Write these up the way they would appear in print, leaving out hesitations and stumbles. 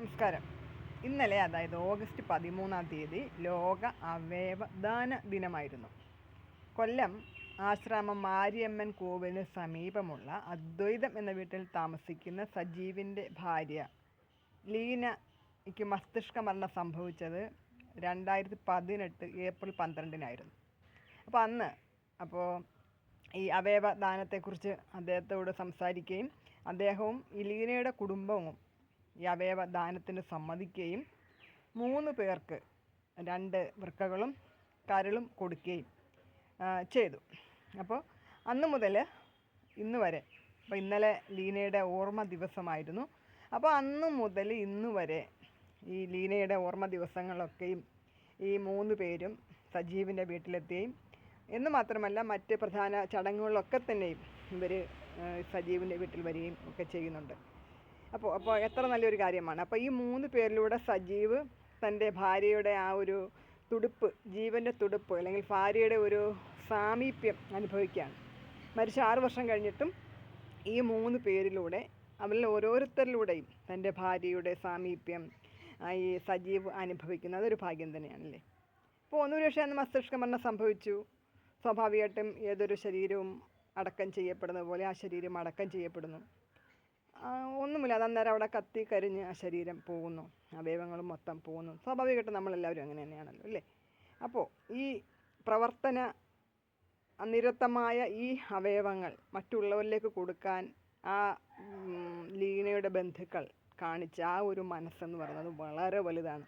നമസ്കാരം. ഇന്നലെ, അതായത് ഓഗസ്റ്റ് 13-ാം തീയതി, ലോക അവയവദാന ദിനമായിരുന്നു. കൊല്ലം ആശ്രാമം മാരിയമ്മൻ കോവിലിന് സമീപമുള്ള അദ്വൈതം എന്ന വീട്ടിൽ താമസിക്കുന്ന സജീവിൻ്റെ ഭാര്യ ലീനയ്ക്ക് മസ്തിഷ്ക മരണം സംഭവിച്ചത് 2018 ഏപ്രിൽ 12-നായിരുന്നു. അപ്പോൾ ഈ അവയവദാനത്തെക്കുറിച്ച് അദ്ദേഹത്തോട് സംസാരിക്കുകയും അദ്ദേഹവും ഈ ലീനയുടെ കുടുംബവും ഈ അവയവദാനത്തിന് സമ്മതിക്കുകയും 3 പേർക്ക് 2 വൃക്കകളും കരളും കൊടുക്കുകയും ചെയ്തു. അപ്പോൾ അന്ന് മുതൽ ഇന്ന് വരെ, അപ്പോൾ ഇന്നലെ ലീനയുടെ ഓർമ്മ ദിവസമായിരുന്നു. അപ്പോൾ അന്ന് മുതൽ ഇന്ന് വരെ ഈ ലീനയുടെ ഓർമ്മ ദിവസങ്ങളൊക്കെയും ഈ 3 പേരും സജീവിൻ്റെ വീട്ടിലെത്തുകയും എന്ന് മാത്രമല്ല മറ്റ് പ്രധാന ചടങ്ങുകളിലൊക്കെ തന്നെയും ഇവർ സജീവിൻ്റെ വീട്ടിൽ വരികയും ഒക്കെ ചെയ്യുന്നുണ്ട്. അപ്പോൾ എത്ര നല്ലൊരു കാര്യമാണ്. അപ്പോൾ ഈ 3 പേരിലൂടെ സജീവ് തൻ്റെ ഭാര്യയുടെ ആ ഒരു തുടിപ്പ്, ജീവൻ്റെ തുടിപ്പ്, അല്ലെങ്കിൽ ഭാര്യയുടെ ഒരു സാമീപ്യം അനുഭവിക്കുകയാണ്. മരിച്ച 6 വർഷം കഴിഞ്ഞിട്ടും ഈ 3 പേരിലൂടെ, അവരിൽ ഓരോരുത്തരിലൂടെയും തൻ്റെ ഭാര്യയുടെ സാമീപ്യം ഈ സജീവ് അനുഭവിക്കുന്നത് അതൊരു ഭാഗ്യം തന്നെയാണല്ലേ. അപ്പോൾ ഒന്നൊരു പക്ഷേ അന്ന് മസ്തിഷ്ക മരണം സംഭവിച്ചു. സ്വാഭാവികമായിട്ടും ഏതൊരു ശരീരവും അടക്കം ചെയ്യപ്പെടുന്ന പോലെ ആ ശരീരം അടക്കം ചെയ്യപ്പെടുന്നു. ഒന്നുമില്ല, അതന്നേരം അവിടെ കത്തി കരിഞ്ഞ് ആ ശരീരം പോകുന്നു, അവയവങ്ങളും മൊത്തം പോകുന്നു. സ്വാഭാവികമായിട്ടും നമ്മളെല്ലാവരും അങ്ങനെ തന്നെയാണല്ലോ അല്ലേ. അപ്പോൾ ഈ പ്രവർത്തന നിരതമായ ഈ അവയവങ്ങൾ മറ്റുള്ളവരിലേക്ക് കൊടുക്കാൻ ആ ലീനയുടെ ബന്ധുക്കൾ കാണിച്ച ആ ഒരു മനസ്സെന്ന് പറയുന്നത് വളരെ വലുതാണ്.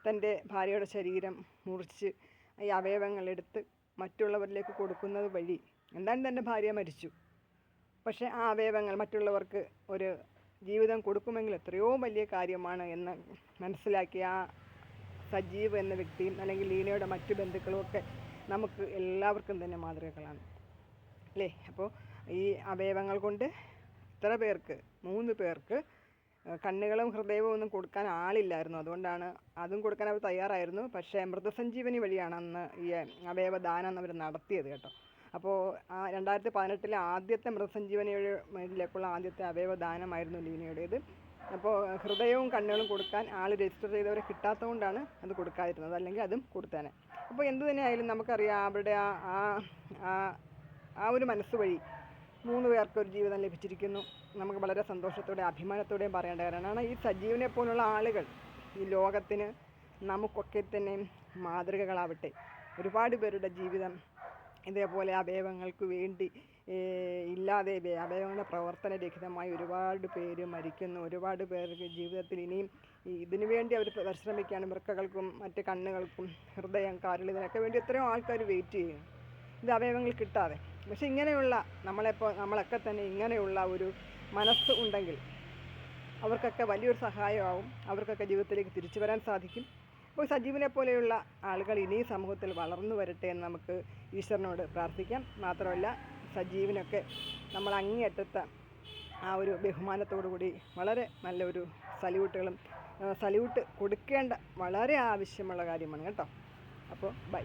തൻ്റെ ഭാര്യയുടെ ശരീരം മുറിച്ച് ഈ അവയവങ്ങളെടുത്ത് മറ്റുള്ളവരിലേക്ക് കൊടുക്കുന്നത് വഴി എന്തായാലും തൻ്റെ ഭാര്യ മരിച്ചു, പക്ഷേ ആ അവയവങ്ങൾ മറ്റുള്ളവർക്ക് ഒരു ജീവിതം കൊടുക്കുമെങ്കിൽ എത്രയോ വലിയ കാര്യമാണ് എന്ന് മനസ്സിലാക്കിയ ആ സജീവ് എന്ന വ്യക്തിയും അല്ലെങ്കിൽ ലീനയുടെ മറ്റു ബന്ധുക്കളും ഒക്കെ നമുക്ക് എല്ലാവർക്കും തന്നെ മാതൃകകളാണ് അല്ലേ. അപ്പോൾ ഈ അവയവങ്ങൾ കൊണ്ട് ഇത്ര പേർക്ക്, 3 പേർക്ക് കണ്ണുകളും ഹൃദയവും ഒന്നും കൊടുക്കാൻ ആളില്ലായിരുന്നു. അതുകൊണ്ടാണ് അതും കൊടുക്കാൻ അവർ തയ്യാറായിരുന്നു. പക്ഷേ മൃതസഞ്ജീവനി വഴിയാണ് അന്ന് ഈ അവയവദാനം അവർ നടത്തിയത് കേട്ടോ. അപ്പോൾ 2018 ആദ്യത്തെ മൃതസഞ്ജീവനിയിലേക്കുള്ള ആദ്യത്തെ അവയവദാനമായിരുന്നു ലീനയുടേത്. അപ്പോൾ ഹൃദയവും കണ്ണുകളും കൊടുക്കാൻ ആൾ രജിസ്റ്റർ ചെയ്തവരെ കിട്ടാത്തതുകൊണ്ടാണ് അത് കൊടുക്കാതിരുന്നത്, അല്ലെങ്കിൽ അതും കൊടുത്തേനെ. അപ്പോൾ എന്തു തന്നെയായാലും നമുക്കറിയാം അവരുടെ ആ ഒരു മനസ്സ് വഴി 3 പേർക്ക് ഒരു ജീവിതം ലഭിച്ചിരിക്കുന്നു. നമുക്ക് വളരെ സന്തോഷത്തോടെ അഭിമാനത്തോടെയും പറയേണ്ട കാര്യമാണ്. ഈ സജീവനെ പോലുള്ള ആളുകൾ ഈ ലോകത്തിന് നമുക്കൊക്കെ തന്നെ മാതൃകകളാവട്ടെ. ഒരുപാട് പേരുടെ ജീവിതം ഇതേപോലെ അവയവങ്ങൾക്ക് വേണ്ടി ഇല്ലാതെ, അവയവങ്ങളുടെ പ്രവർത്തനരഹിതമായി ഒരുപാട് പേര് മരിക്കുന്നു. ഒരുപാട് പേർക്ക് ജീവിതത്തിൽ ഇനിയും ഇതിനു വേണ്ടി അവർ പരിശ്രമിക്കുകയാണ്. വൃക്കകൾക്കും മറ്റ് കണ്ണുകൾക്കും ഹൃദയം, കരൾ, ഇതിനൊക്കെ വേണ്ടി എത്രയോ ആൾക്കാർ വെയിറ്റ് ചെയ്യുന്നു, ഇത് അവയവങ്ങൾ കിട്ടാതെ. പക്ഷെ ഇങ്ങനെയുള്ള നമ്മളൊക്കെ തന്നെ ഇങ്ങനെയുള്ള ഒരു മനസ്സ് ഉണ്ടെങ്കിൽ അവർക്കൊക്കെ വലിയൊരു സഹായമാവും. അവർക്കൊക്കെ ജീവിതത്തിലേക്ക് തിരിച്ചു വരാൻ സാധിക്കും. അപ്പോൾ സജീവനെ പോലെയുള്ള ആളുകൾ ഇനിയും സമൂഹത്തിൽ വളർന്നു വരട്ടെ എന്ന് നമുക്ക് ഈശ്വരനോട് പ്രാർത്ഥിക്കാം. മാത്രമല്ല സജീവിനൊക്കെ നമ്മൾ അങ്ങേയറ്റത്തെ ആ ഒരു ബഹുമാനത്തോടു കൂടി വളരെ നല്ലൊരു സല്യൂട്ട് കൊടുക്കേണ്ട വളരെ ആവശ്യമുള്ള കാര്യമാണ് കേട്ടോ. അപ്പോൾ ബൈ.